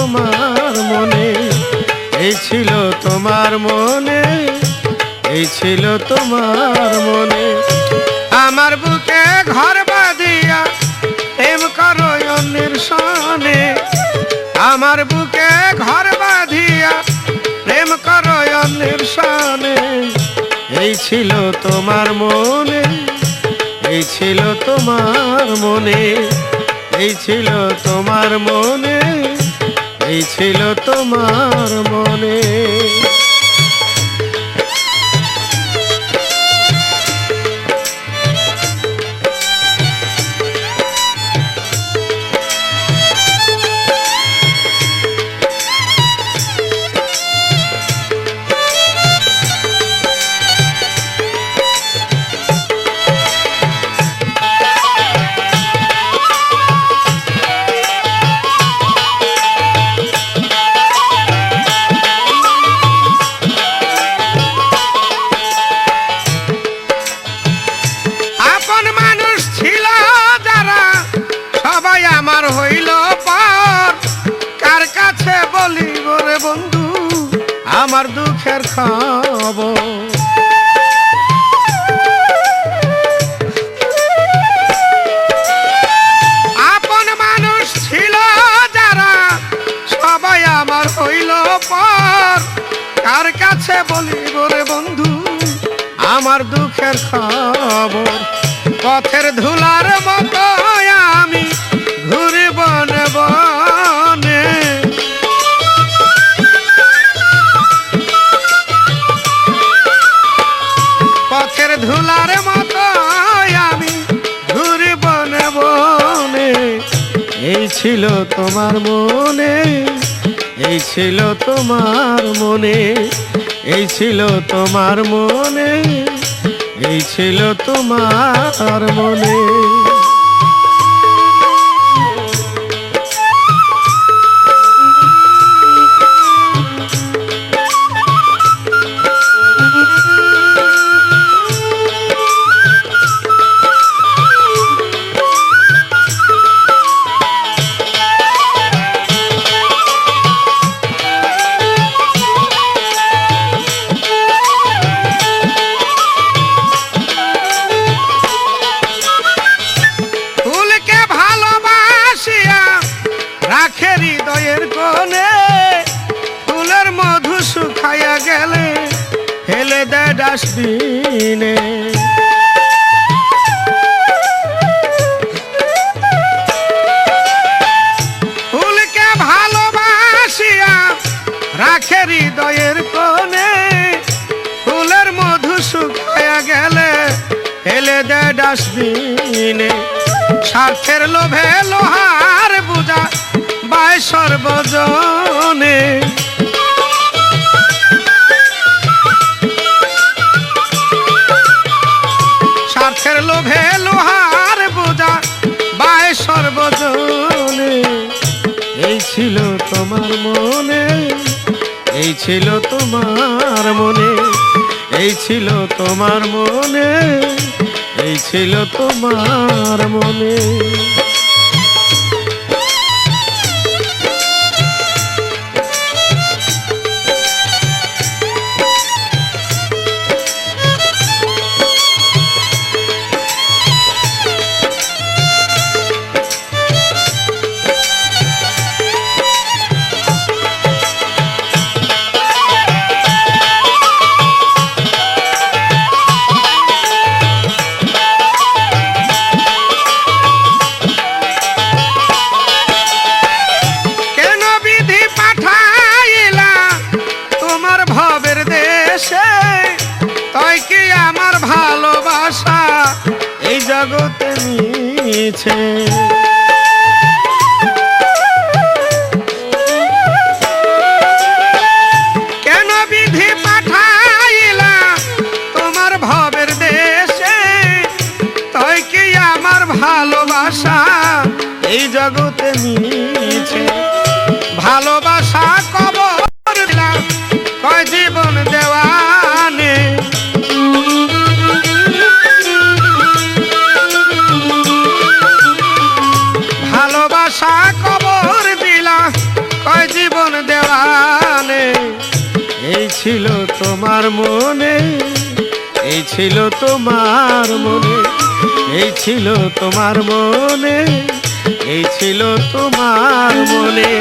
তোমার মনে, এই ছিল তোমার মনে, এই ছিল তোমার মনে। আমার বুকে ঘর বাঁধিয়া প্রেম করো অন্যের সনে, আমার বুকে ঘর বাঁধিয়া প্রেম করো অন্যের সনে, এই ছিল তোমার মনে, এই ছিল তোমার মনে, এই ছিল তোমার মনে, এই ছিল তোমার মনে। হইল পর কার কাছে বলিব রে বন্ধু আমার দুঃখের খবর। আপন মানুষ ছিল যারা সবাই আমার হইল পর কার কাছে বলিব রে বন্ধু আমার দুঃখের খবর। পথের ধুলার মতো আমি ঘুরে বনে বনে, পথের ধুলার মতো আমি ঘুরে বনে বনে, এই ছিল তোমার মনে, এই ছিল তোমার মনে, এই ছিল তোমার মনে, এই ছিল তোমার মনে। রাখে হৃদয়ের কোণে ফুলের মধু শুকাইয়া গেলে ফেলে দেয় ডাস্টবিনে। ফুলকে ভালোবাসিয়া রাখে হৃদয়ের কোণে ফুলের মধু শুকাইয়া গেলে ফেলে দেয় ডাস্টবিনে। স্বার্থের লোভে লোহার বুঝা বাই সর্বজনে, স্বার্থের লোভে লোহার বোঝা বাই সর্বজনে, এই ছিল তোমার মনে, এই ছিল তোমার মনে, এই ছিল তোমার মনে, এই ছিল তোমার মনে। তাই কি আমার ভালোবাসা এই জগতে মিছে, কেন বিধি পাঠাইলা তোমার ভবের দেশে, তাই কি আমার ভালোবাসা এই জগতে মিছে। ভালোবাসা কবর দিলাম কয় জীবন দেওয়ানে, ছিল তোমার মনে, এই ছিল তোমার মনে, এই ছিল তোমার মনে, এই ছিল তোমার মনে।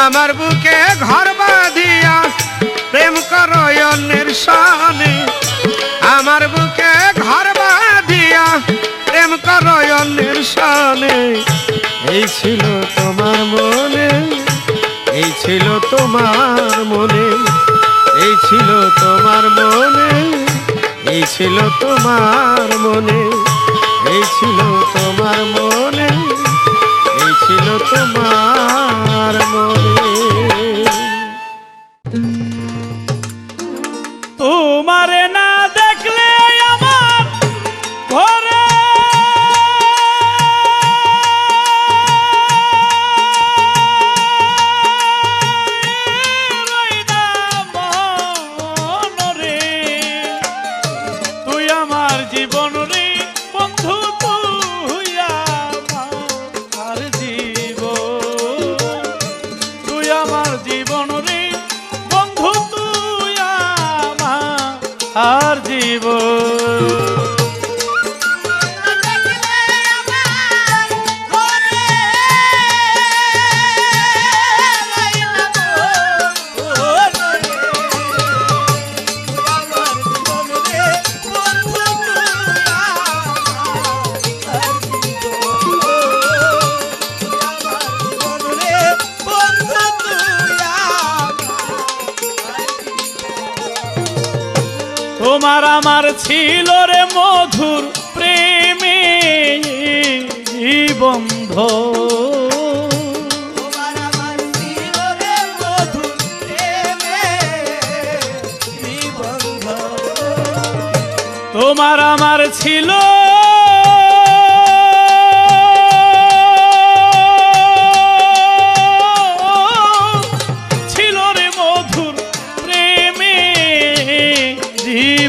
আমার বুকে ঘর বাঁধিয়া প্রেম করো অন্যের সনে, আমার বুকে ঘর বাঁধিয়া প্রেম করো অন্যের সনে। এই ছিল তোমার মনে, এই ছিল তোমার মনে, এই ছিল তোমার মনে, এই ছিল তোমার মনে, এই ছিল তোমার মনে, এই ছিল তোমার মনে। তোমারে না দেখলে আমার ঘরে জীবন রে বন্ধু তুই আমার জীবন, তুই আমার জীবন রে বন্ধু তুই আমার জীবন। তোমার আমার ছিল রে মধুর প্রেমে বন্ধ, তোমার আমার ছিল রে মধুর প্রেমে বন্ধ, তোমার আমার ছিল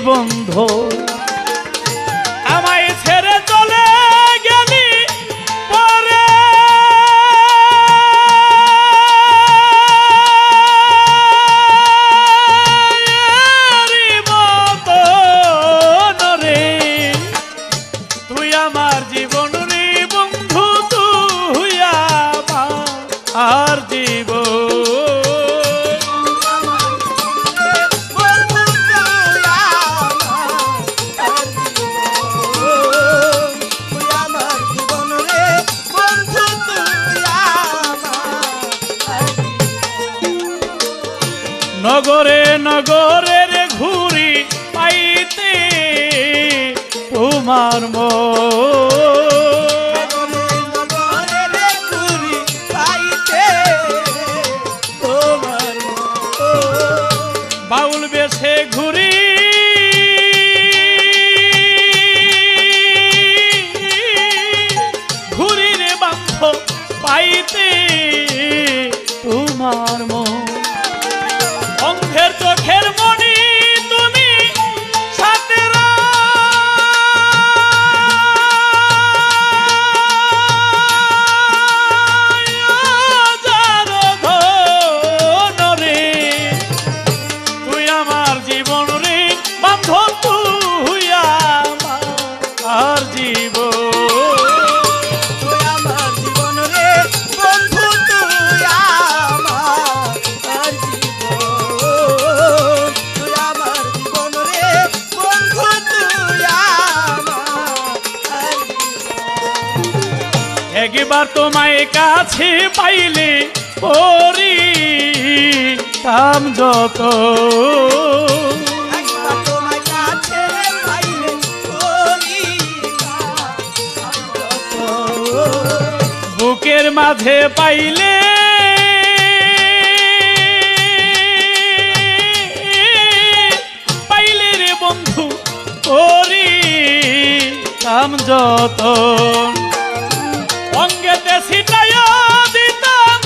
বন্ধ। আমায় ছেড়ে চলে গেলি পরে রে, তুই আমার জীবন রে বন্ধু তুই আমার জীবন। নগরে নগরে রে ঘুরি পাইতে তোমার বাউল বেশে ঘুরি ঘুরি রে বান্ধ পাইতে তোমার অন্ধের চোখের মণি তুমি সাতেরা রে, তুই আমার জীবন রে বান্ধব তুই আমার জীবন। একবার তোমায় কাছে পাইলে পরি কাম যত, বুকের মাঝে পাইলে পাইলে রে বন্ধু করি কাম যত, অঙ্গেতে ছিটাইয়া দিতাম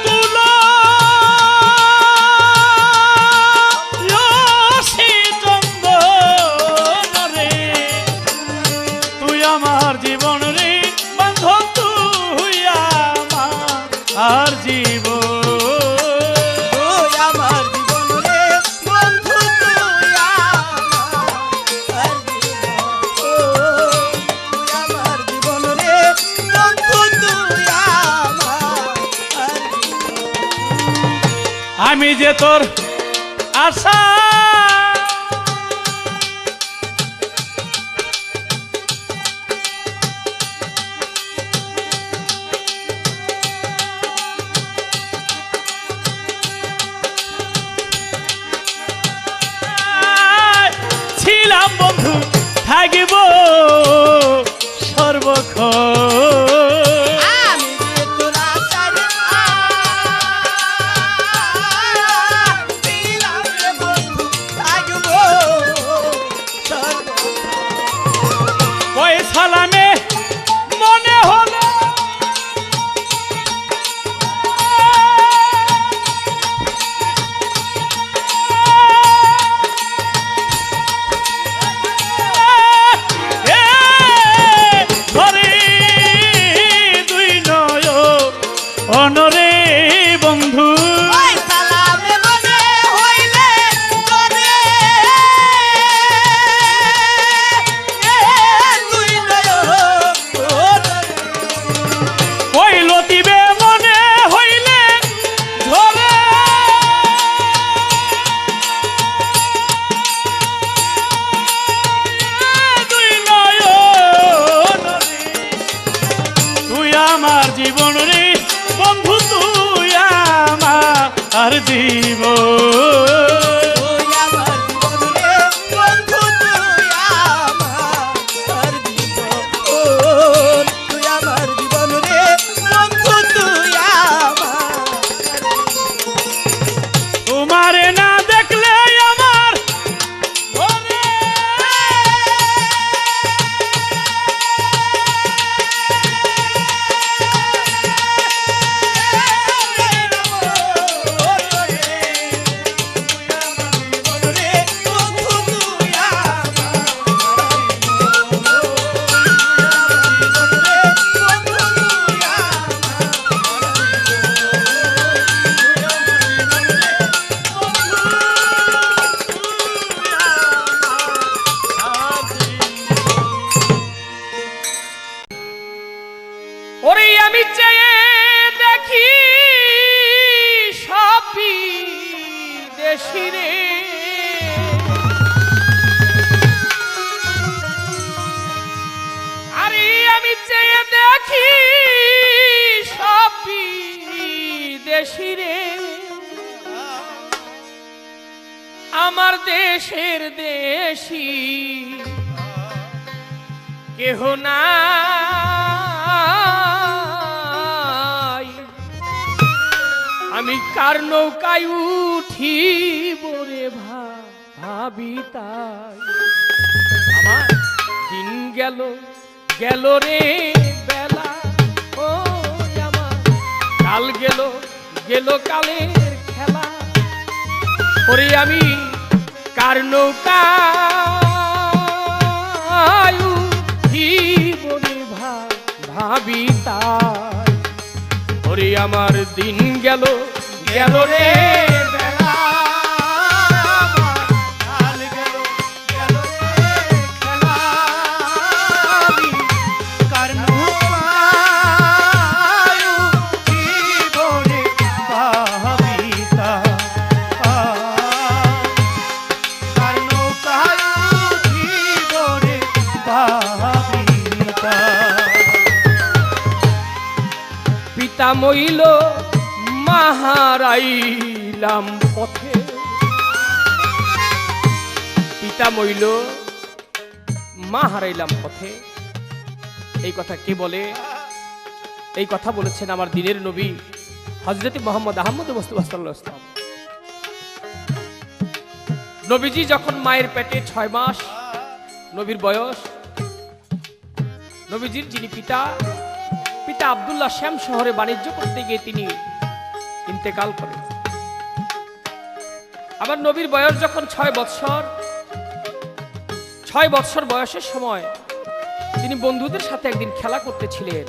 তুলো চন্দন রে, তুই আমার জীবন রে বান্ধব তুই আমার জীবন। আমার জীবন রে আমি যে তোর আশা ছিলাম বন্ধু থাকিব সর্বক্ষণ আমি যে তোর আশার ছিলাম রে বন্ধু, থাকবো সর্বক্ষণ। ওই সালামে মনে হলো ঘরে দুই নয় অনরে বন্ধু ওই সালামে মনে হইলে তোরে তুই নয় ওই লতিবে মনে হইলে ধরে দুই নয়ন রে। তুই আমার জীবন রে বন্ধু তুই আমার জীবন তুই আমার জীবন রে বন্ধু, তুই আমার জীবন। তুই আমার জীবন রে বন্ধু, তুই আমার। তোমারে না দেখলে আমার ঘরে ওরে আমি চেয়ে দেখি সবই দেশি রে আরে আমি চেয়ে দেখি সবই দেশি রে আমার দেশের দেশি কেহ নাই আমি কার নৌকায় উঠি বরে ভাবি তাই আমার দিন গেল গেল রে বেলা ও আমার কাল গেল গেল কালের খেলা ওরে আমি কার নৌকায় উঠি বরে ভাবি তাই ওরে আমার দিন গেল গেল রে বেলা কাল গেল গেল রে খেলা আমি কার নৌকায় উঠিব রে ভাবিতা কার নৌকায় উঠিব রে ভাবিতা পিতা মইল মাহারাইলাম পথে পিতা মইল মা হারাইলাম পথে এই কথা কে বলে এই কথা বলেছেন আমার দিনের নবী হযরত মুহাম্মদ আহমদ মুস্তাফা সাল্লাল্লাহু আলাইহি ওয়াসাল্লাম নবীজি যখন মায়ের পেটে 6 মাস নবীর বয়স নবীজির যিনি পিতা পিতা আব্দুল্লাহ শ্যাম শহরে বাণিজ্য করতে গিয়ে তিনি ইন্তেকাল করেন আবার নবীর বয়স যখন 6 বৎসর বয়সের সময় তিনি বন্ধুদের সাথে একদিন খেলা করতেছিলেন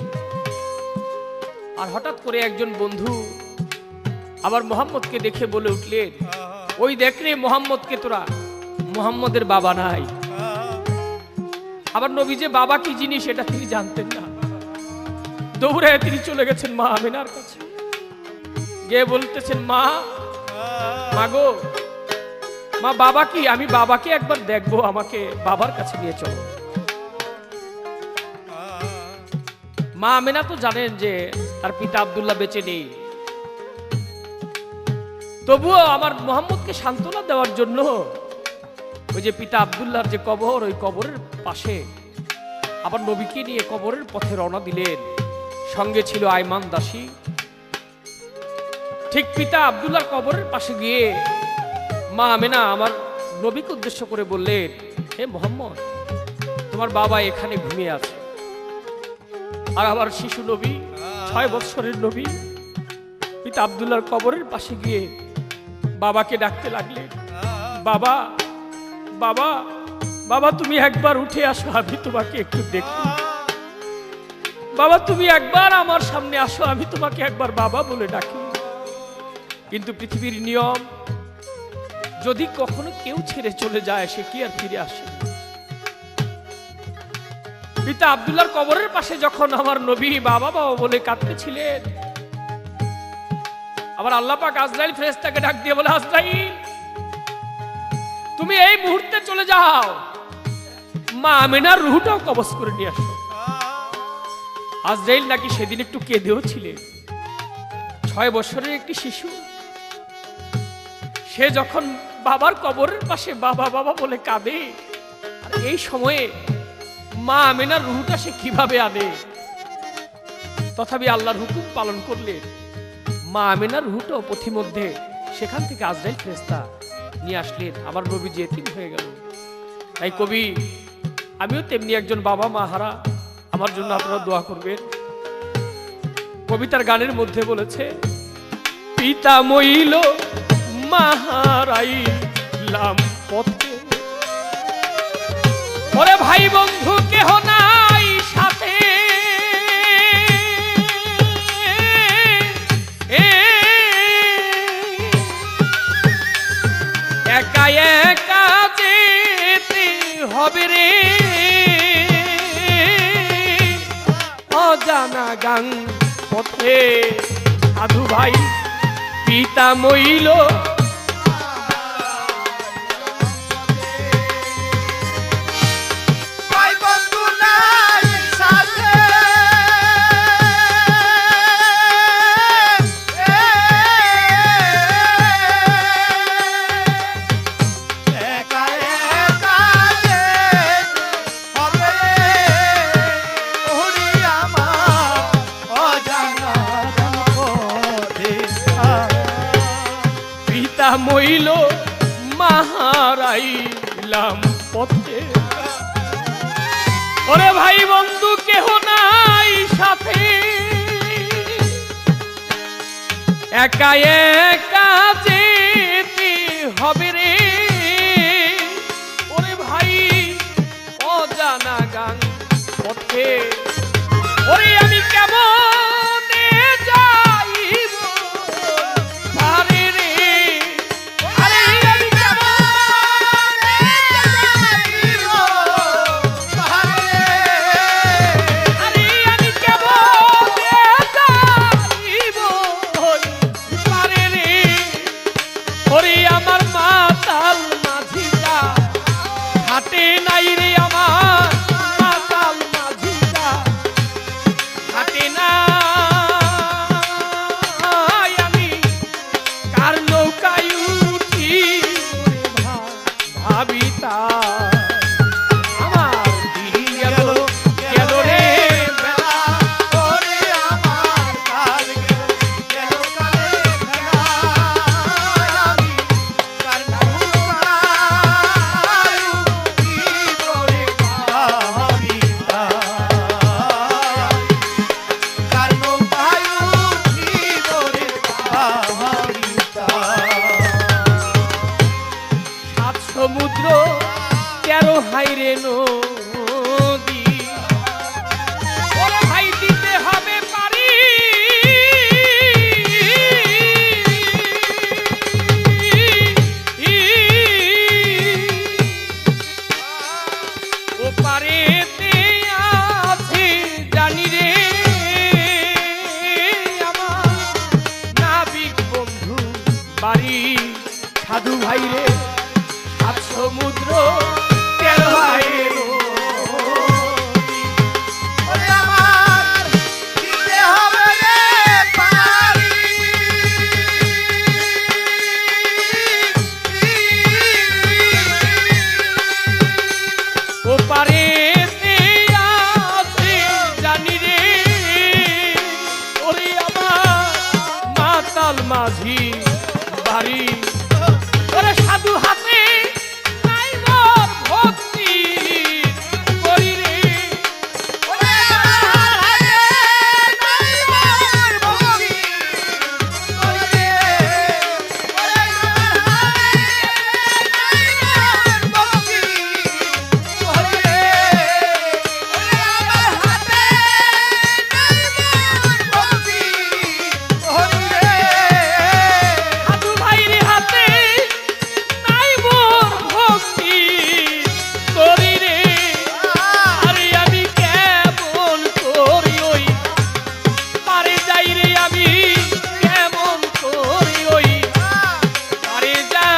আর হঠাৎ করে একজন বন্ধু আবার মুহাম্মদকে দেখে বলে উঠলেন ওই দেখ রে মুহাম্মদকে তোরা মুহাম্মদের বাবা নাই আবার নবী যে বাবা কি জিনিস এটা তিনি জানতেন না দৌড়ে তিনি চলে গেছেন মা আমিনার কাছে গিয়ে বলতেছেন মা মাগো, মা বাবা কি? আমি বাবাকে একবার দেখবো, আমাকে বাবার কাছে নিয়ে চলো। মা আমেনা তো জানেন যে তার পিতা আব্দুল্লাহ বেঁচে নেই, তবুও আমার মোহাম্মদকে সান্ত্বনা দেওয়ার জন্য ওই যে পিতা আব্দুল্লাহর যে কবর, ওই কবরের পাশে আবার নবীকে নিয়ে কবরের পথে রওনা দিলেন। সঙ্গে ছিল আইমান দাসী। ঠিক পিতা আব্দুল্লাহর কবরের পাশে গিয়ে মা আমেনা আমার নবীকে উদ্দেশ্য করে বললেন, হে মোহাম্মদ, তোমার বাবা এখানে ঘুমিয়ে আছে। আর আমার শিশু নবী, 6 বৎসরের নবী, পিতা আব্দুল্লাহর কবরের পাশে গিয়ে বাবাকে ডাকতে লাগলেন, বাবা বাবা বাবা, তুমি একবার উঠে আসো, আমি তোমাকে একটু দেখি। বাবা, তুমি একবার আমার সামনে আসো, আমি তোমাকে একবার বাবা বলে ডাকি। কিন্তু পৃথিবীর নিয়ম, যদি কখনো কেউ ছেড়ে চলে যায়, সে কি আর ফিরে আসে? পিতা আব্দুল্লাহর কবরের পাশে যখন আমার নবী বাবা বাবা বলে কাঁদতেছিলেন, আবার আল্লাহ পাক আজরাইল ফেরেশতাকে ডাক দিয়ে বলে, আজরাইল, তুমি এই মুহূর্তে চলে যাও, মা আমেনার রূহটাও কবজ করে নিয়ে আসো। আজরাইল নাকি সেদিন একটু কেঁদেও ছিলেন। 6 বছরের একটি শিশু, সে যখন বাবার কবরের পাশে বাবা বাবা বলে কাঁদে, আর এই সময়ে মা আমেনার রূহটা সে কিভাবে আনে? তথাপি আল্লাহর হুকুম পালন করলে মা আমেনার রূহটাও পথিমধ্যে সেখান থেকে আজরাইল ফেরেশতা নিয়ে আসলেন। আমার নবী যে এতিম হয়ে গেল। তাই কবি, আমিও তেমনি একজন বাবা মা হারা, আমার জন্য আপনারা দোয়া করবেন। কবিতার গানের মধ্যে বলেছে, পিতা মইল মা হারাইলাম পথে, ওরে ভাই বন্ধু কেহ নাই সাথে, একা একা যেতে হবে রে, অজানা গান পথে। সাধু ভাই, পিতা মইল ভাই বন্ধু নাই সাথে, একা একা যেতে হবে ওরে আমার অজানা পথে। পিতা মইল মাহারাইলাম পথে, ওরে ভাই বন্ধু কেহ নাই সাথে, একা একা যেতে হবে রে, ওরে ভাই অজানা গান পথে। ওরে আমি কেমন যাইব পারে রে, আরে আমি কেমন যাইব পারে, আরে আমি কেমন যাইব পারে রে, ওরে আমার মাতাল মাঝিটা হাটে নাই রে, আমার মাতাল মাঝিটা হাটে নাই, আমি কার নৌকায় উঠি ভাবি তার, আমার দিন গেল গেল রে বেলা, ওরে আমার কাল গেল কালে বেলা, আমি কার নৌকায় উঠি করে ভাবি তার, কার নৌকায় উঠি করে ভাবি তার। 7 সমুদ্র 13 হাইরে নদী, ওরে ভাই দিতে হবে পারি, ও পারেতে আছে জানি রে, আমার নাবিক বন্ধু বাড়ি সাধু ভাই রে সাত সমুদ্র তের ভাইয়ের ওরে আমার দিতে হবে রে পারি ও পারে আছে জানি রে ওরে আমার মাতাল মাঝি বাড়ি ওরে সাধু হাতে নাই মোর ভক্তি করি রে ওরে আমার হাতে নাই মোর ভক্তি করি রে ওরে আমার হাতে নাই মোর ভক্তি করি রে ওরে আমার হাতে নাই মোর ভক্তি করি রে সাধু ভাইয়ের হাতে নাই মোর ভক্তি করি রে আরে আমি কেমন করি ওই পারে যাই রে আমি কেমন করি ওই পারে যাই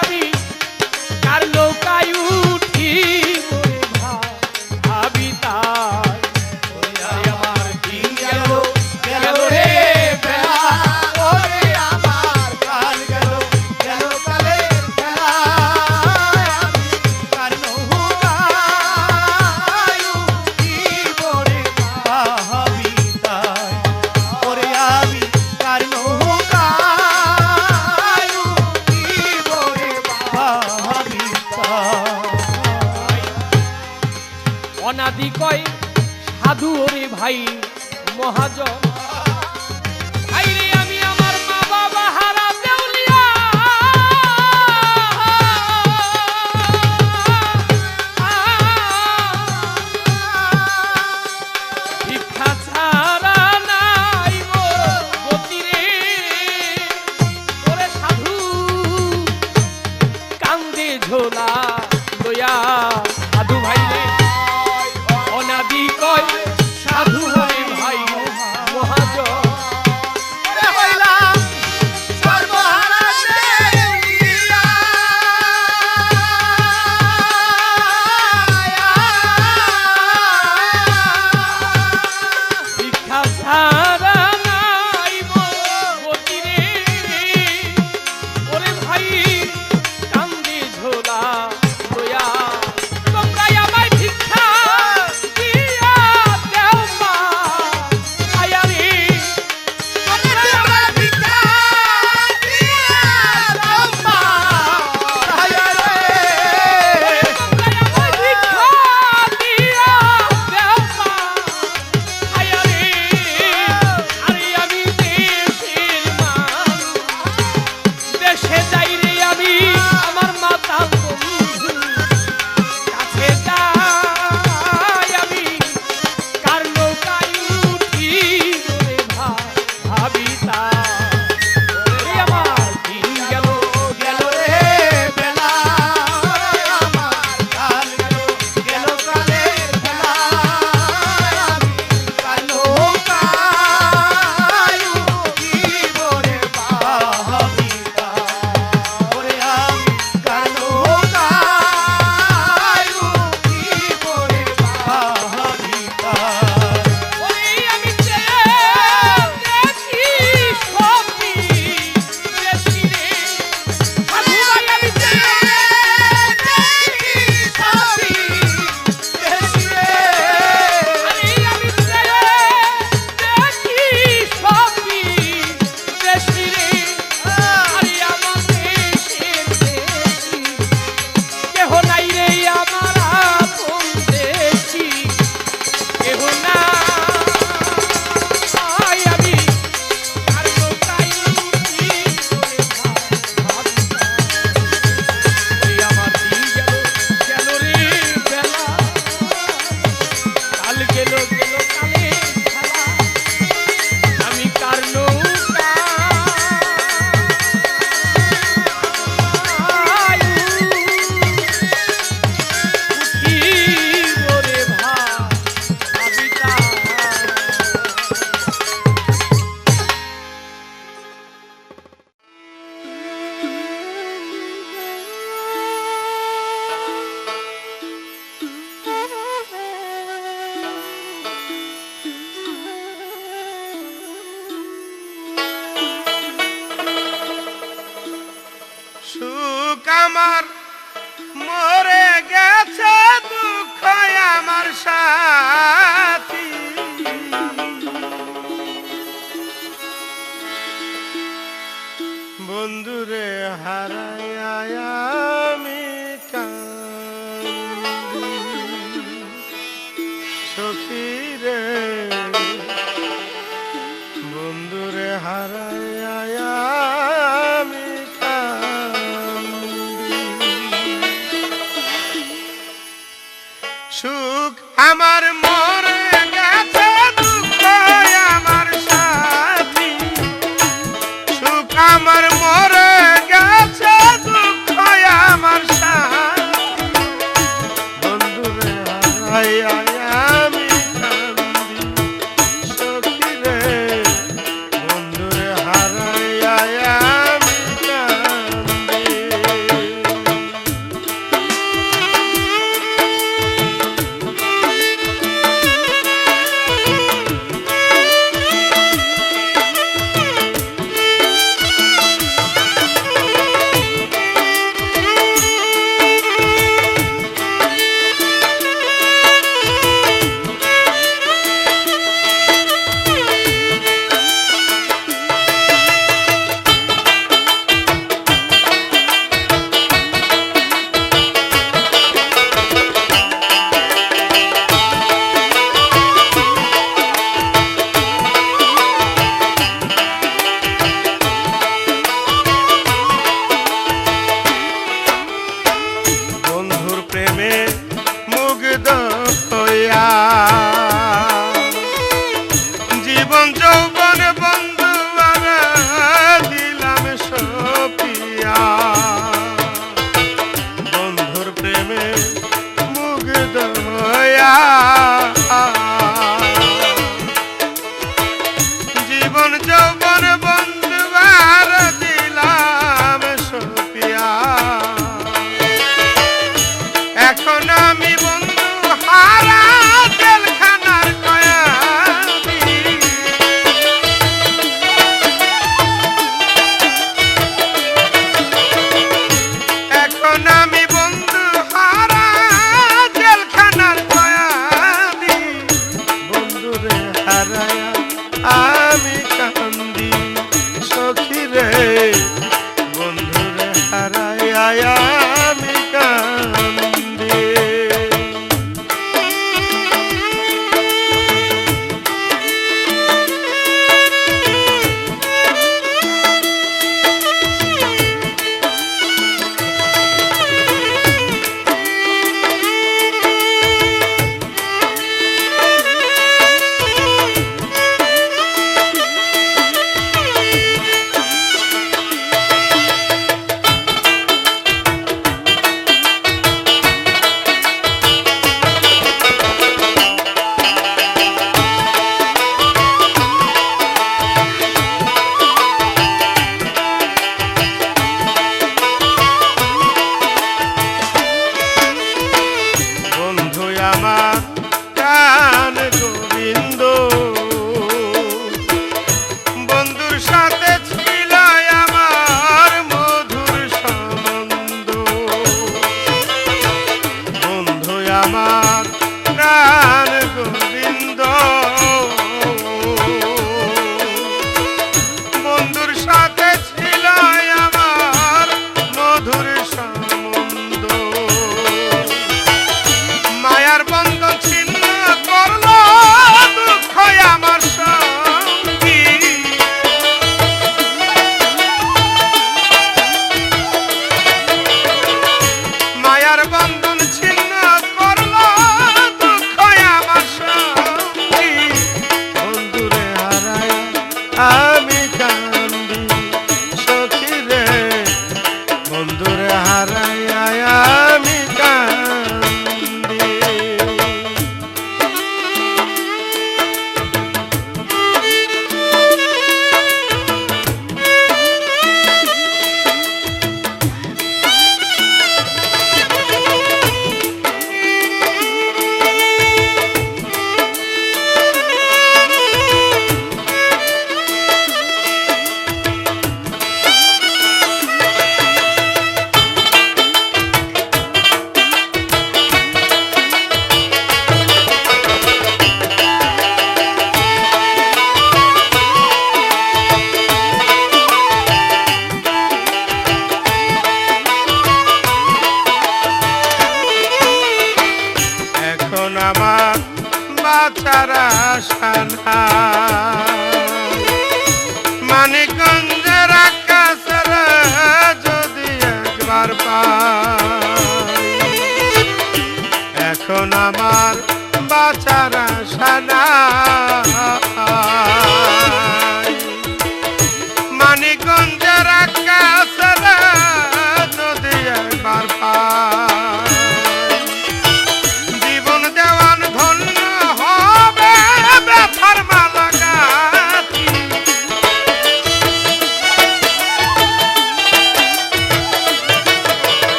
আমি কার নৌকায় উঠি ওরে ভাবি তাই ওরে আমার দিন গেল গেল রে বেলা ওরে আমার কাল গেল গেল কালের খেলা আমি কার নৌকায়ু কি বরে ভাবি তাই ওরে আমি কার নৌকায়ু কি বরে ভাবি তাই অনাদি কয় সাধু ওরে ভাই মহাজন ভাই রে আমি আমার মা বাবা হারা দেউলিয়া ভিক্ষা ছাড়া নাই মোর গতি রে ওরে সাধু কান্দে ঝোলা লয়া সাধু ভাই রে অনাদি কয় সাধু হরে ভাই মহাজন ওরে হইলাম সর্বহারা দেউলিয়া ভিক্ষা ছাড়া নাই মোর গতি রে ওরে ভাই কান্দে ঝোলা লয়া তোমরা আমায় ভিক্ষা দিয়া দেও মা আয়া রে তোমরা আমার ভিক্ষা দিয়া দাও মা আয়া রে তোমরা আমায় ভিক্ষা দিয়া দেও মা আয়া রে আরে আমি দেশের মানুষ দেশে যাই রে আমি আমার মাতাল বন্ধু কাছে যাই আমি কার নৌকায় উঠি রে ভাবি তাই আমার দিন গেল গেল রে বেলা আমার কাল গেল গেল কালের খেলা আমি কাল নৌকায়ু কি বরে ভাবি তাই ওরে আমি কাল নৌকায়ু কি বরে ভাবি তাই ওরে আমি দেখি আমার মরে গেছে দুঃখ আমার সাথী বন্ধুরে হারায় আমি কান্দি সখী রে বন্ধুরে হারায় আমি কান্দি সুখ আমার মরে গেছে দুঃখ আমার সাথী সুখ আমার মরে গেছে দুঃখ আমার সাথী বন্ধুরে হারায় আমি কান্দি সখী রে বন্ধুরে হারায় আমি কান্দি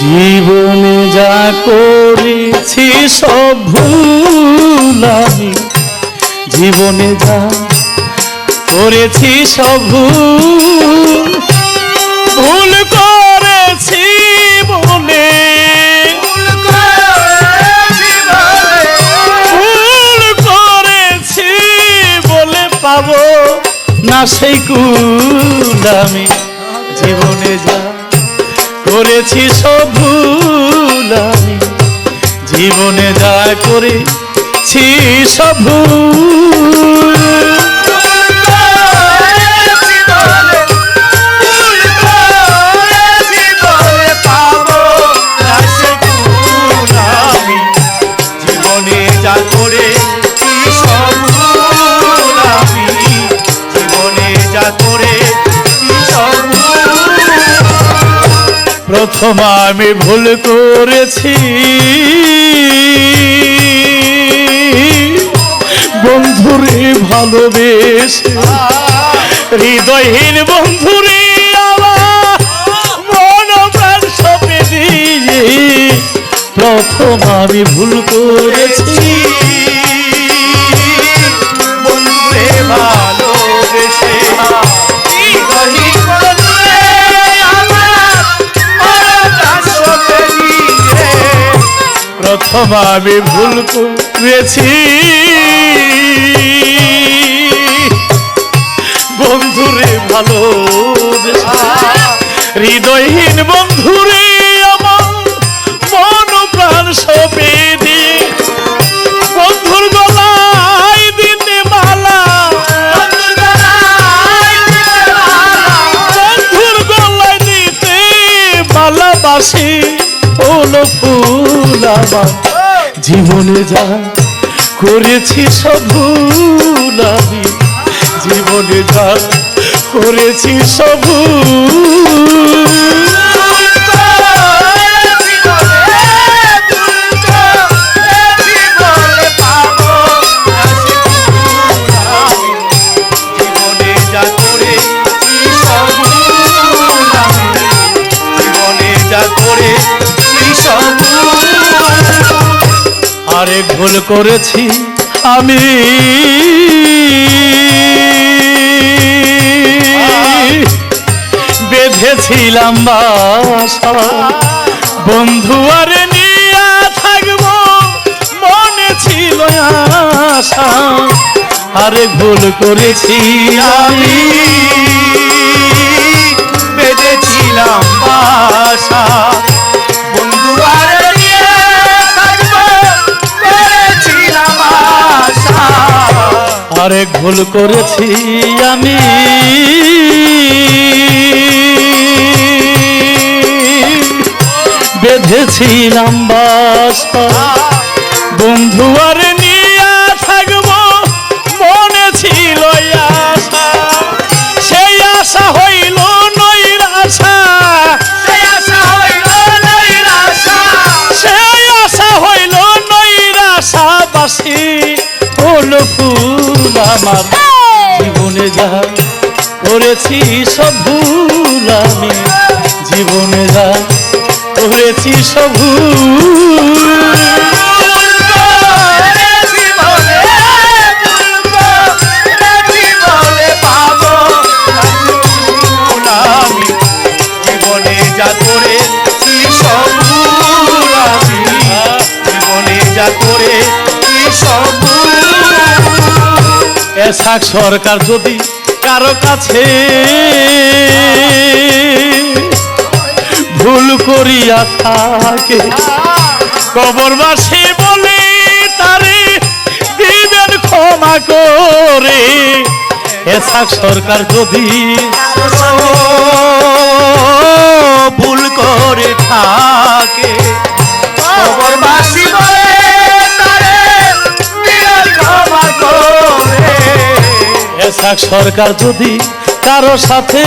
জীবনে যা করেছি সব ভুল আমি, জীবনে যা করেছি সব ভুল, ভুল করেছি বলে, ভুল করেছি বলে পাবো না সেই কুল আমি, জীবনে যা করেছি সব ভুল আমি, জীবনে যা করেছি সব ভুল। জীবনে যা করেছি সব ভুল আমি, জীবনে যা করেছি সব ভুল। প্রথম আমি ভুল করেছি বন্ধুরে ভালোবেসে, হৃদয়হীন বন্ধুরে আমার মন প্রাণ সঁপে দিয়ে, প্রথম আমি ভুল করেছি বন্ধুরে ভালোবেসে, হৃদয়হীন বন্ধুরে আমার মন প্রাণ সঁপে দিয়ে। প্রথম আমি ভুল করেছি বন্ধুরে ভালোবেসে, হৃদয়হীন বন্ধুরে আমার মন প্রাণ সঁপে দিয়ে, বন্ধুর গলায় দিতে মালা, বন্ধুর গলায় দিতে মালা বাসি হলো ফুল আমার, জীবনে যা করেছি সব ভুল আমি, জীবনে যা করেছি সব ভুল। জীবনে যা করেছি সব ভুল আমি, জীবনে যা করেছি সব ভুল। আরেক ভুল করেছি আমি বেঁধেছিলাম বাসা, বন্ধু আর নিয়ে থাকবো মনে ছিল আশা, আরেক ভুল করেছি আমি বেঁধেছিলাম বাসা, বন্ধু আর নিয়ে থাকবো করেছিলাম আশা। আরেক ভুল করেছি আমি বেঁধেছিলাম বাসা, বন্ধু আর নিয়ে থাকবো মনে ছিল আশা, সেই আশা হইল নৈরাশা, সেই আশা হইল নৈরাশা, সেই আশা হইল নৈরাশা বাসি হলো ফুল আমার, জীবনে যা করেছি সব ভুল আমি, জীবনে যা করেছি সব ভুল। জীবনে যা করেছি সব ভুল আমি, জীবনে যা করেছি সব ভুল। এসাক সরকার যদি কারো কাছে ভুল করিয়া থাকে, কবরবাসী বলে তারে দিবেন ক্ষমা করে, এসাক সরকার যদি ভুল করে থাকে, কবরবাসী বলে তারে দিবেন ক্ষমা করে। এসাক সরকার যদি কারো সাথে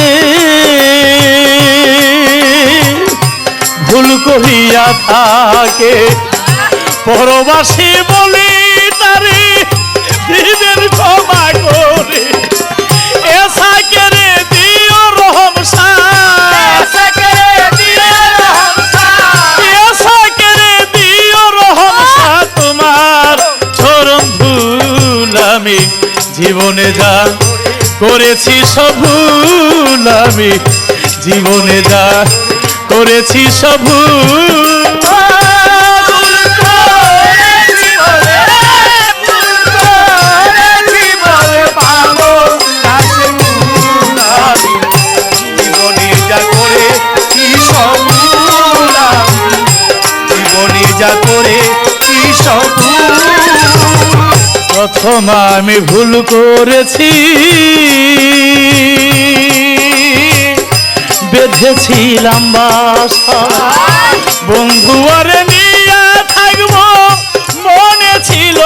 ভুল করিয়া থাকে পরবাসী বলি তারি দিবেন ক্ষমা করে এসাকে রে দিও রহম এসাকে রে দিও রহম তোমার চরণ ধুল আমি জীবনে যা করেছি সব ভুল আমি জীবনে যা করেছি সব ভুল জীবনে যা করেছি সব ভুল আমি জীবনে যা করেছি সব ভুল প্রথম আমি ভুল করেছি বেঁধেছিলাম বাসা বন্ধু আরে নিয়ে থাকবো মনে ছিল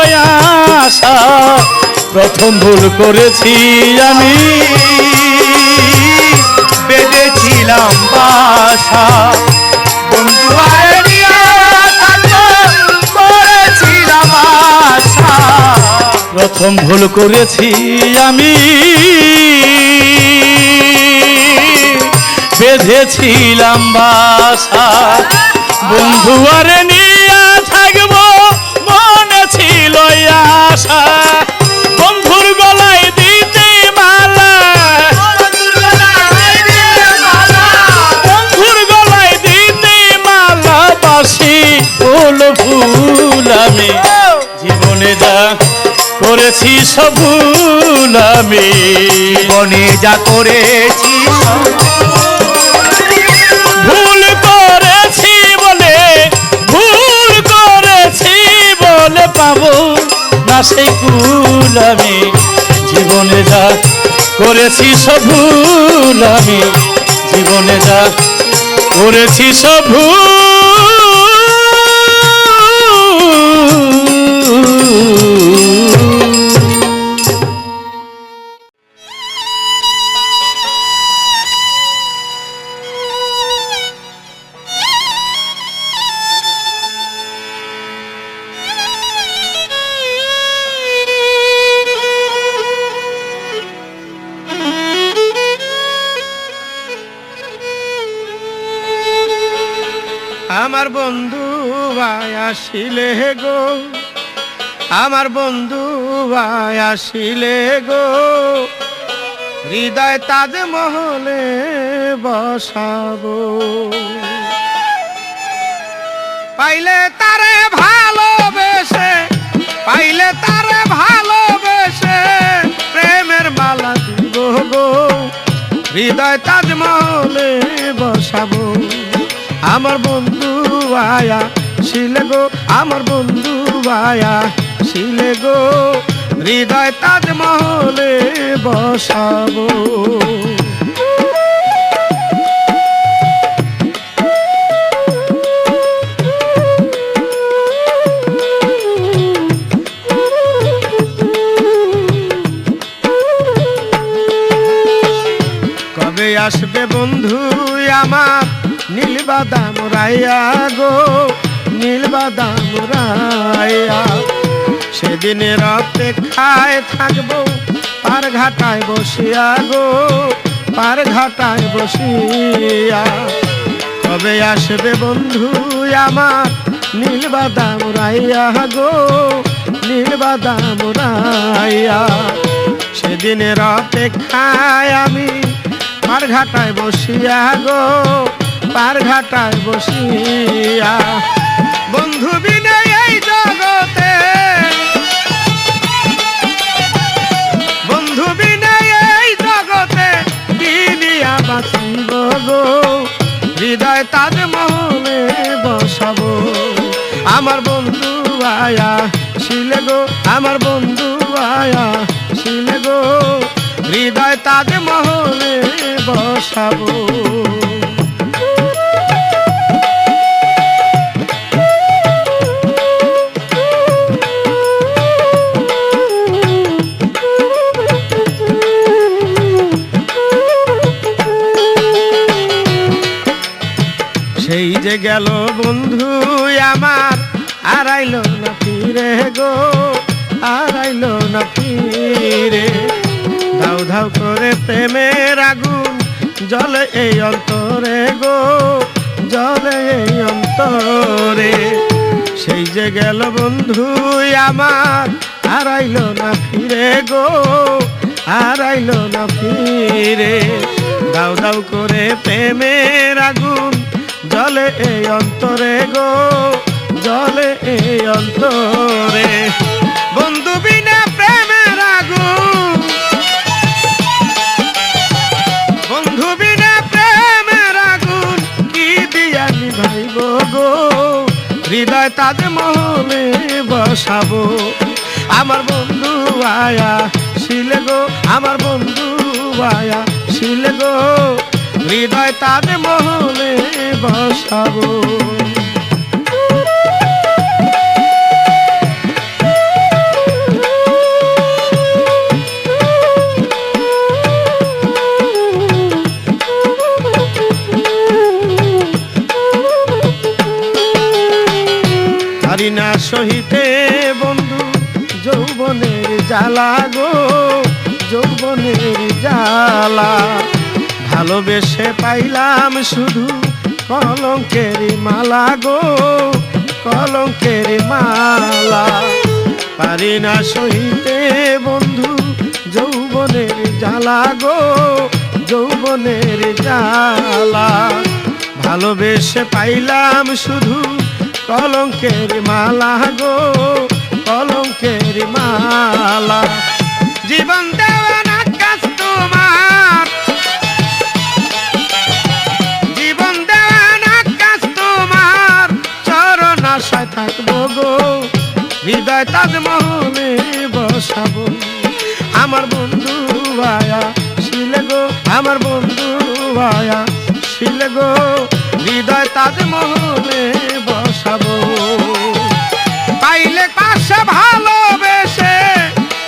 আশা প্রথম ভুল করেছি আমি বেঁধেছিলাম বাসা বন্ধু আরে নিয়ে থাকবো করেছিলাম আশা প্রথম ভুল করেছি আমি বেঁধেছিলাম বাসা বন্ধু আরে নিয়ে থাকবো মনে ছিল আশা বন্ধুর গলায় দিতে মালা বন্ধুর গলায় দিতে মালা বাসি ফুল ফুল আমি জীবনে যা করেছি সব ভুল আমি জীবনে যা করেছি ভুল করেছি বলে পাবো না সেই কুল আমি জীবনে যা করেছি সব ভুল আমি জীবনে যা করেছি সব আমার বন্ধু ভাই আসিলে গো আমার বন্ধু ভাই আসিলে গো হৃদয় তাজমহলে বসাবো পাইলে তারে ভালোবেসে প্রেমের মালা দিব গো হৃদয় তাজমহলে বসাবো আমার বন্ধু আয়া শিলে গো আমার বন্ধু আয়া শিলে গো হৃদয় তাজমহলে বসাবো কবে আসবে বন্ধু আমার নীলবাদাম রাইয়া গো নীলবাদাম রাইয়া সেদিনের অপেক্ষায় থাকবো পার ঘাটায় বসিয়া গো পার ঘাটায় বসিয়া কবে আসবে বন্ধু আমার নীলবাদাম রাইয়া গো নীলবাদাম রাইয়া সেদিনের অপেক্ষায় আমি পার ঘাটায় বসিয়া গো পার ঘাটায় বসিয়া বন্ধু বিনে এই জগতে বন্ধু বিনে এই জগতে কিনিয়া বাঁচিব গো হৃদয় তাজমহলে বসাবো আমার বন্ধু আয়া শিলে গো আমার বন্ধু আয়া শিলে গো হৃদয় তাজমহলে বসাবো গেল বন্ধু আমার আর আইলো না ফিরে গো, আর আইলো না ফিরে। ধাউ ধাউ করে প্রেমের আগুন জ্বলে এই অন্তরে গো, জ্বলে এই অন্তরে। সেই যে গেল বন্ধু আমার আর আইলো না ফিরে গো, আর আইলো না ফিরে। দাউ দাউ করে প্রেমের আগুন জ্বলে এই অন্তরে গো, জ্বলে এই অন্তরে। বন্ধু বিনা প্রেমের আগুন, বন্ধু বিনা প্রেমের আগুন কি দিয়া নিভাইব গো, হৃদয় তাজ মহলে বসাবো। আমার বন্ধু আয়া শিলে গো, আমার বন্ধু আয়া শিলে গো, হৃদয় তাজ মহলে বসাবো। পারি না সহিতে বন্ধু যৌবনের জ্বালা গো, যৌবনের জ্বালা। ভালোবেসে পাইলাম শুধু কলঙ্কের মালা গো, কলঙ্কের মালা। পারি না সহিতে বন্ধু যৌবনের জ্বালা গো, যৌবনের জ্বালা। ভালোবেসে পাইলাম শুধু কলঙ্কের মালা গো, কলঙ্কের মালা। জীবন দেওয়ান আকাশ তোমার, জীবন দেওয়ান আকাশ তোমার চরণ আশায় থাকবো গো, হৃদয় তাজমহলে বসাবো। আমার বন্ধু আয়া শিলে গো, আমার বন্ধু আয়া শিলে গো, হৃদয় তাজমহলে বসাবো। পাইলে পাশে ভালোবেসে,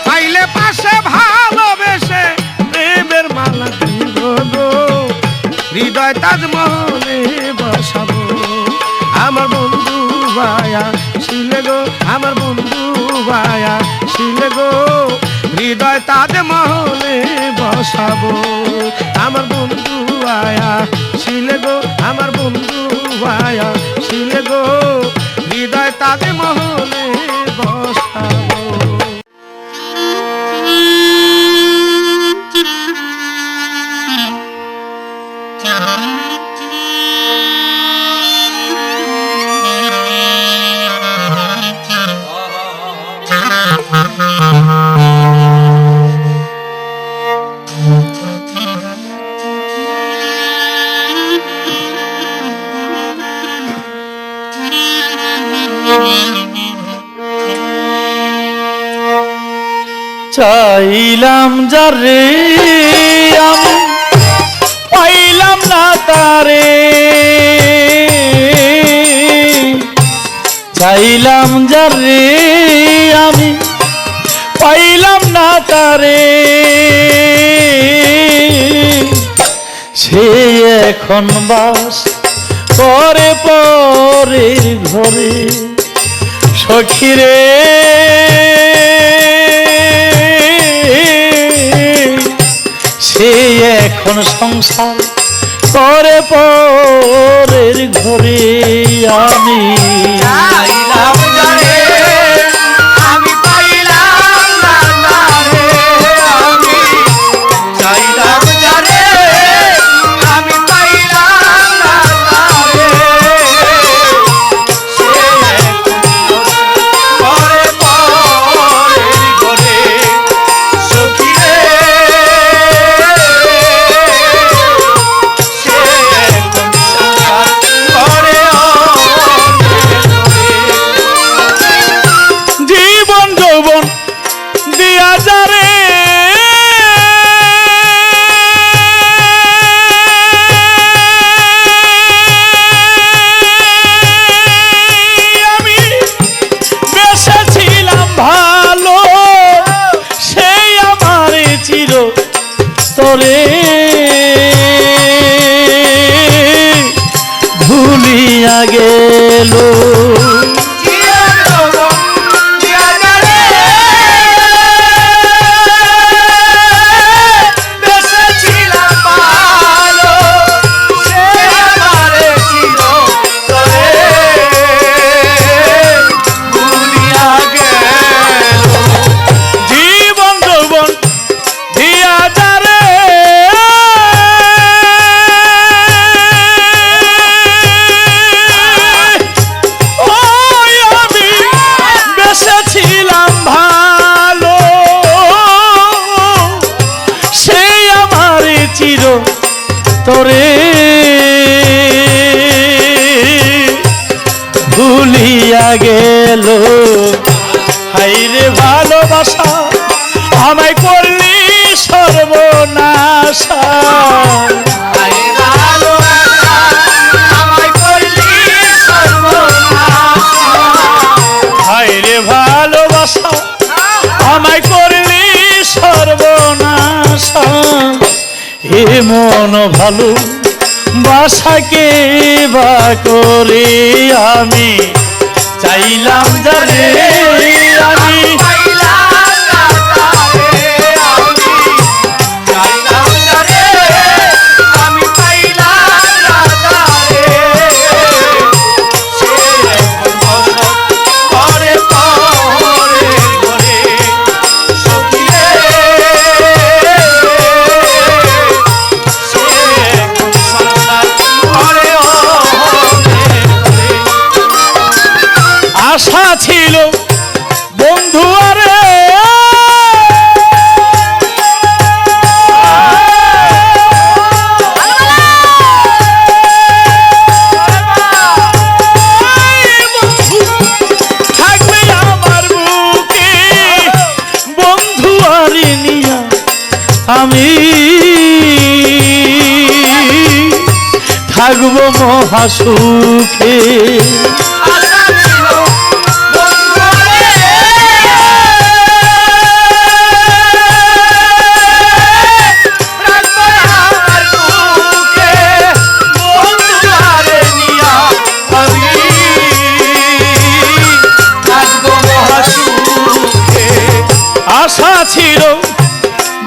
পাইলে পাশে ভালোবেসে প্রেমের মালা দিব গো, হৃদয় তাজমহলে বসাবো। আমার বন্ধু আয়া শিলে গো, আমার বন্ধু আয়া শিলে গো, হৃদয় তাজমহলে বসাবো। আমার বন্ধু আয়া শিলে গো, আমার বন্ধু আয়া শিলে গো, হৃদয় তাজমহলে বসাবো। চাইলাম যারে আমি পাইলাম না তারে, চাইলাম যারে আমি পাইলাম না তারে। সে এখন বাস করে পরের ঘরে, সখিরে সে এখন সংসার করে পরের ঘরে। আমি চাইলাম যারে আমি পাইলাম না তারে, আমি চাইলাম যারে আমি পাইলাম না তারে। সে করে পরের ঘরে, সখী রে সে এখন সংসার করে গেল। জীবন যৌবন দিয়া যারে ওই আমি বেঁচেছিলাম ভালো, সেই আমার চির তরে ভুলিয়া গেল। হাইরে ভালোবাসা আমায় করলি সর্বনাশা, হাইরে ভালোবাসা আমায় করলি সর্বনাশা। এমন ভালো বাসাকে বা করে আমি চাইলাম যারে আমি আশা ছিল বন্ধু আরে থাকবে আমার বুকে, বন্ধু আরে নিয়া আমি থাকবো মহাসুখে। আশা ছিল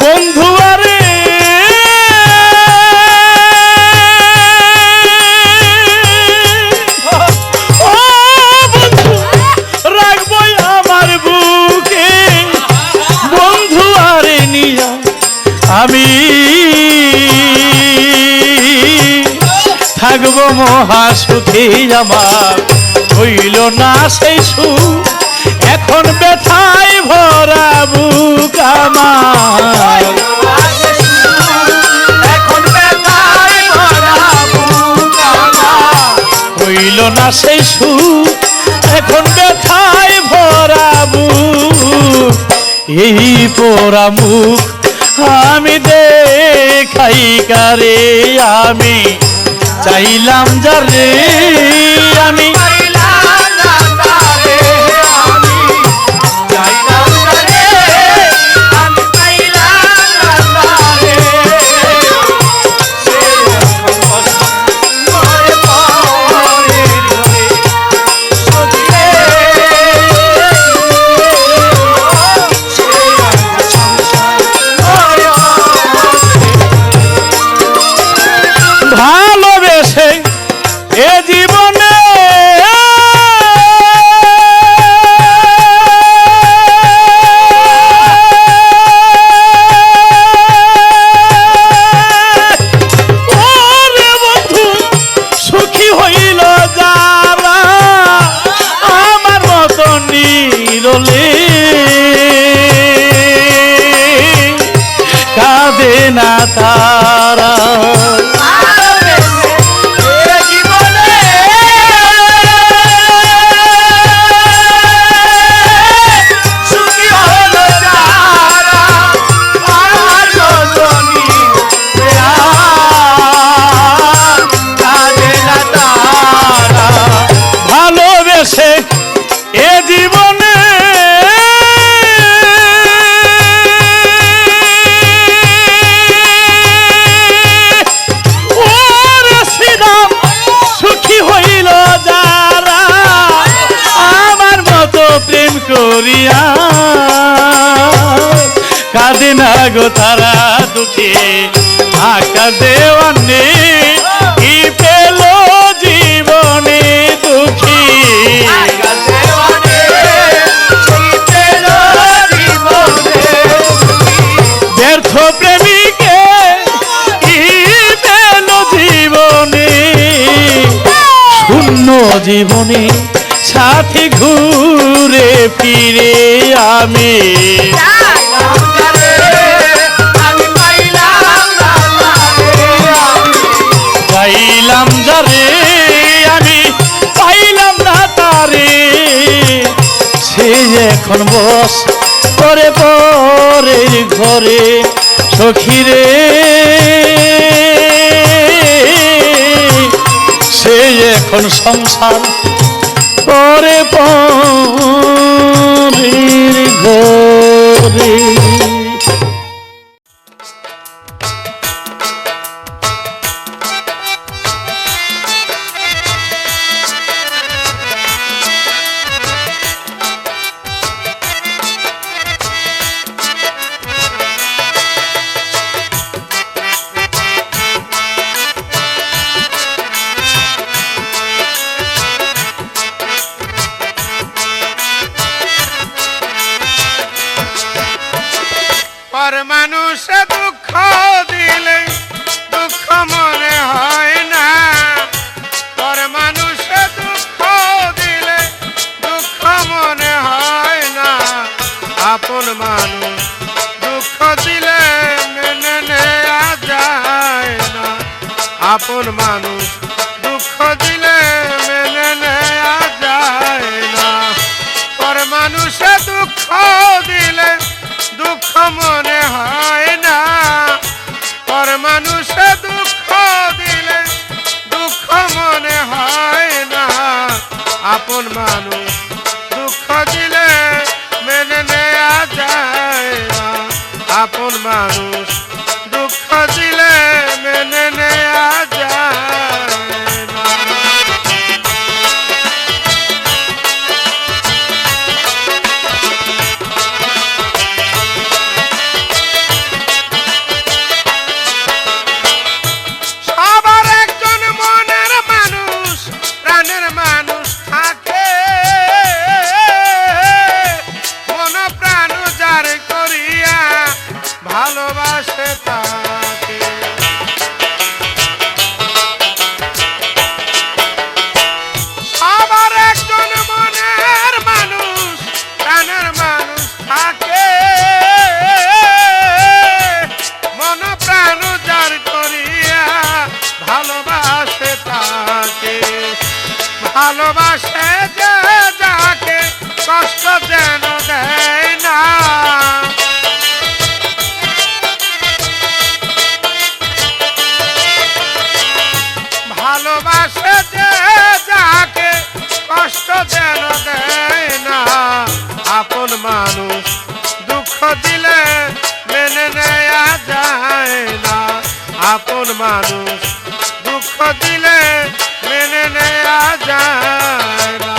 বন্ধু আরে ও বন্ধু রাখবই আমার বুকে, বন্ধু আরে নিয়া আমি থাকবো মহাসুখী। আমার হইল না সেই সুখ, এখন ব্যথায় ভরা বুক আমার, হইল না সেই সুখ, এখন ব্যথায় ভরা বুক। এই পোড়া মুখ আমি দেখাই কারে আমি চাইলাম যারে আমি ভালোবেসে এ জীবনে ওরে বন্ধু সুখী হইল যারা আমার মতো নিরলে কাঁদে না তারা। ভালোবেসে এ জীবনে ওরে শ্রীরাম সুখী হইল যারা করিয়া কাঁদে না গো তারা দুঃখে আকাশ দেওয়ানে কি পেল জীবনে দুঃখী ব্যর্থ প্রেমিকে কি পেল জীবনে শূন্য জীবনে সাথে ঘুরে ফিরে আমি পাইলাম যারে আমি পাইলাম না তারে সে এখন বস করে পরের ঘরে সখীরে সে এখন সংসার করে পরের ঘরে পর মানুষে দুঃখ দিলে দুঃখ মনে হয় না, পর মানুষে দুঃখ দিলে দুঃখ মনে হয় না, আপন মানুষ দুঃখ দিলে মেনে নেওয়া যায় না, আপন মানুষ দুঃখ দিলে মেনে নেওয়া যায় না, পর মানুষে দুঃখ দিলে দুঃখ মনে হয় না, পর মানুষে দুঃখ দিলে দুঃখ মনে হয় না, আপন মানুষ দুঃখ দিলে মেনে নেওয়া যায় না, আপন মানুষ দুঃখ দিলে মেনে নেওয়া যায় না। ভালোবাসে তাকে সবার একজন মনের মানুষ প্রাণের মানুষ থাকে, মন প্রাণ যার করিয়া ভালোবাসে তাকে, ভালোবাসে যে যাকে কষ্ট যেন দেয় না, ভালোবাসে যে যাকে কষ্ট যেন দেয় না, আপন মানুষ দুঃখ দিলে মেনে নেওয়া যায় না, আপন মানুষ দুঃখ দিলে মেনে নেওয়া যায় না।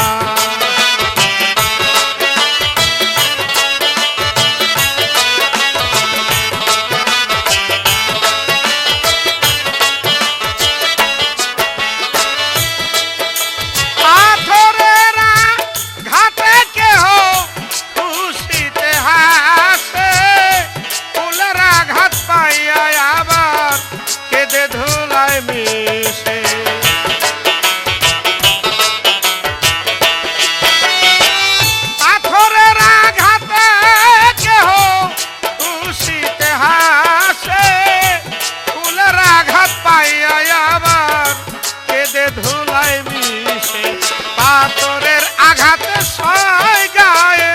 পাথরের আঘাতে সয় গায়ে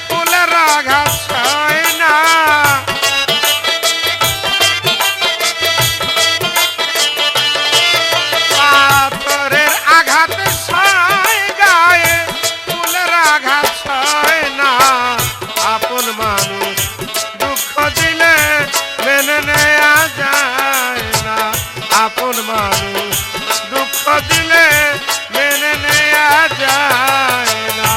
ফুলের আঘাত সয় না, পাথরের আঘাতে সয় গায়ে ফুলের আঘাত সয় না, আপন মানুষ দুঃখ দিলে মেনে নেওয়া যায় না, আপন মানুষ দুঃখ দিলে মেনে নেওয়া যায় না।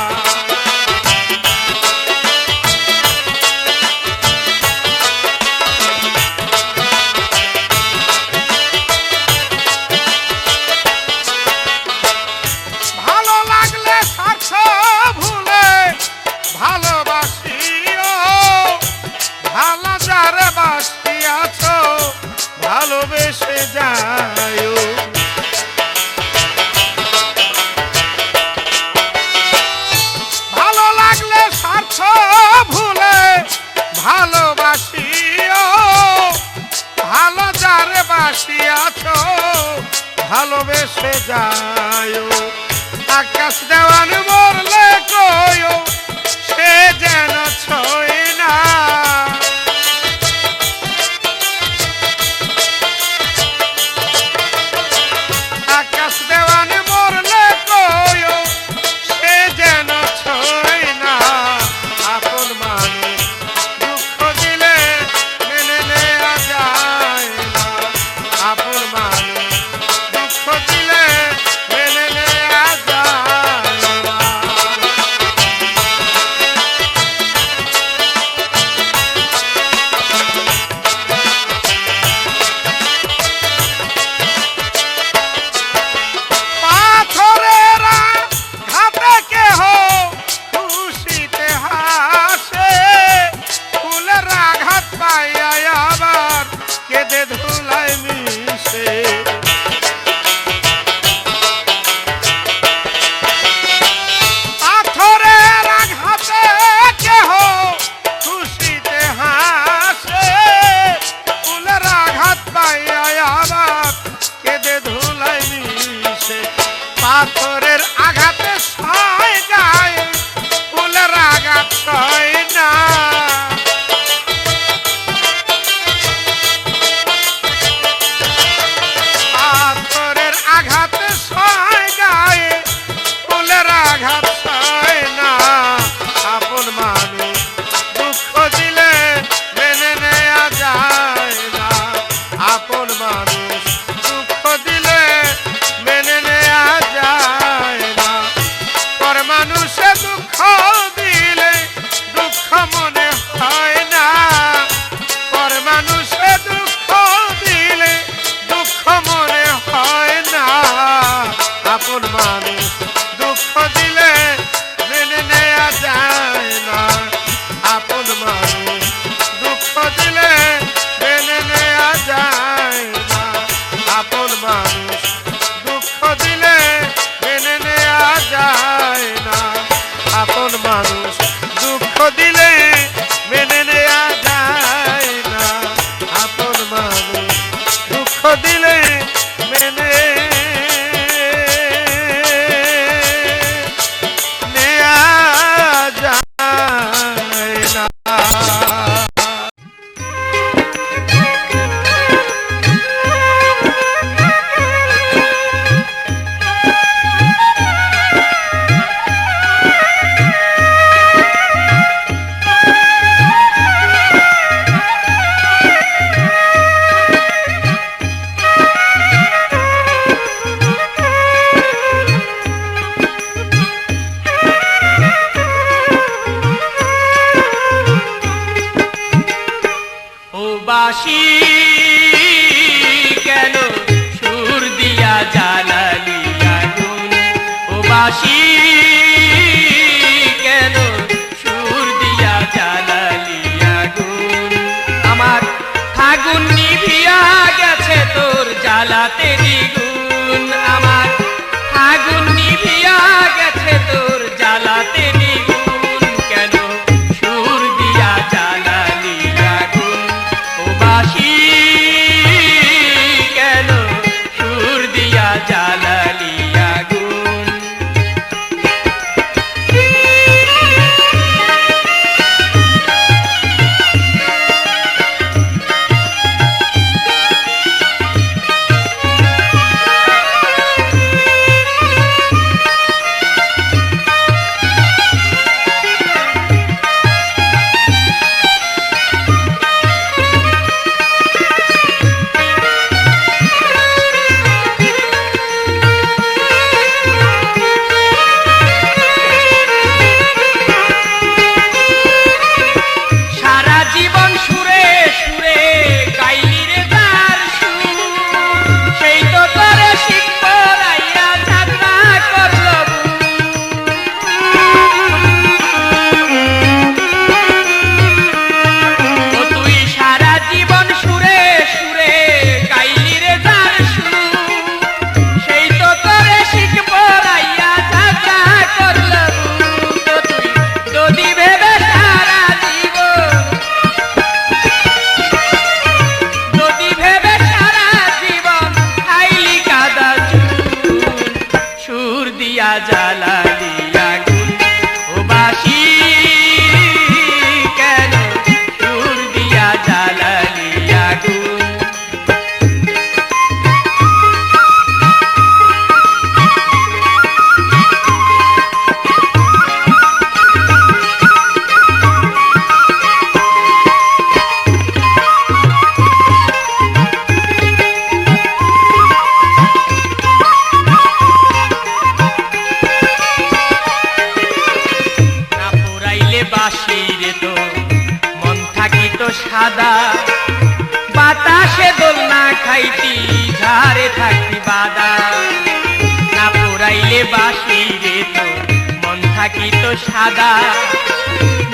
থাকিত সাদা,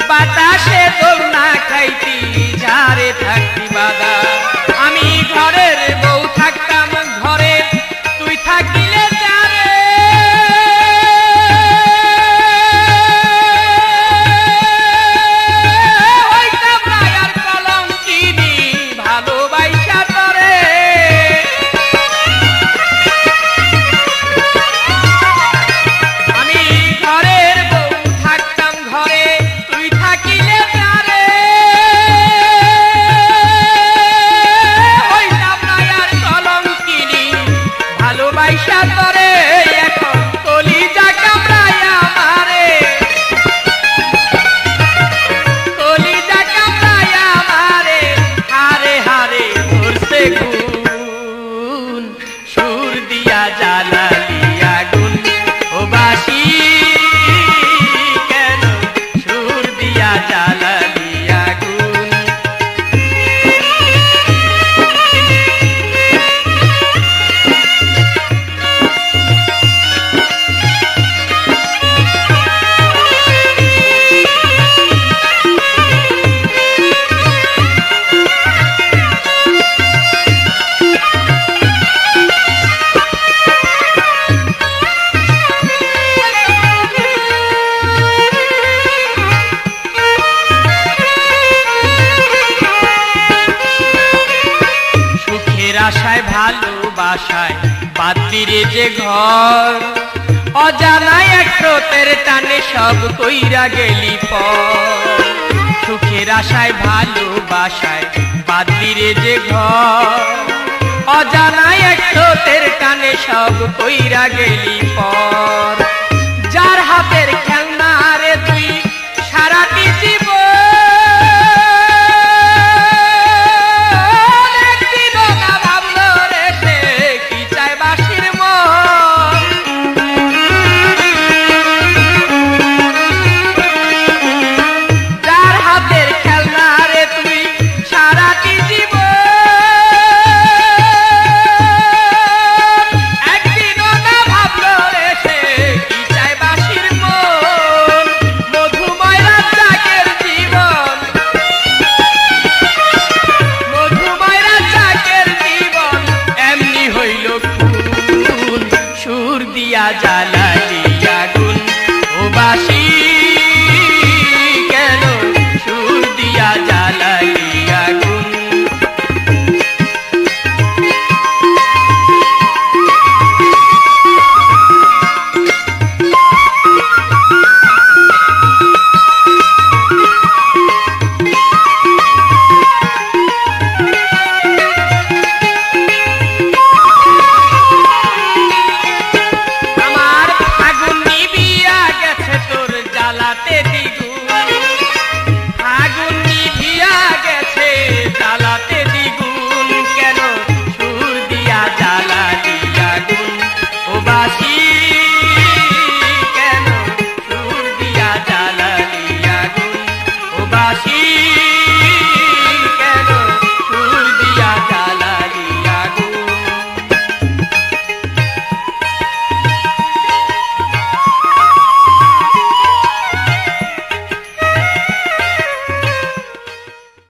বাতাসে দোলনা খাইতি ঝাড়ে থাকতি বাদা। আমি ঘরের বউ থাকতাম ঘরে, তুই থাকিলে যারে। হইতাম রায়ার কলঙ্কিনী ভালোবাসা তরে। আমি ঘরের বউ থাকতাম ঘরে, তুই থাকিলে যারে। হইতাম রায়ার কলঙ্কিনী ভালোবাসা তরে। এখন কলিজা কামড়াইয়া মারে, কলিজা কামড়াইয়া মারে। হারে হারে ধরছে গুণ, সুর দিয়া জ্বালালি আগুন। ও বাসি কেন সুর দিয়া জ্বালালি আগুন। সুখের আশায় ভালোবাসায় বাতিরে যে ঘর, অজানায় এক স্রোতের টানে সব কইরা গেলি পর। সুখের আশায় ভালোবাসায় বাতিরে যে ঘর, অজানায় এক স্রোতের টানে সব কইরা গেলি পর। যার হাতের খেলনা রে তুই সারাটি জীবন, একদিনও না ভাবলো রে সে কি চায় বাসির মন। যার হাতের খেলনা রে তুই সারাটি জীবন, একদিনও না ভাবলো রে সে কি চায় বাসির মন। মধুময় রাজ্জাকের জীবন, মধুময় রাজ্জাকের জীবন এমনি হইল খুন। সুর দিয়া জ্বালালি আগুন। ও বাসি কেন সুর দিয়া জ্বালালি আগুন। আমার ফাগুন নিবিয়া গেছে তোর জ্বালাতে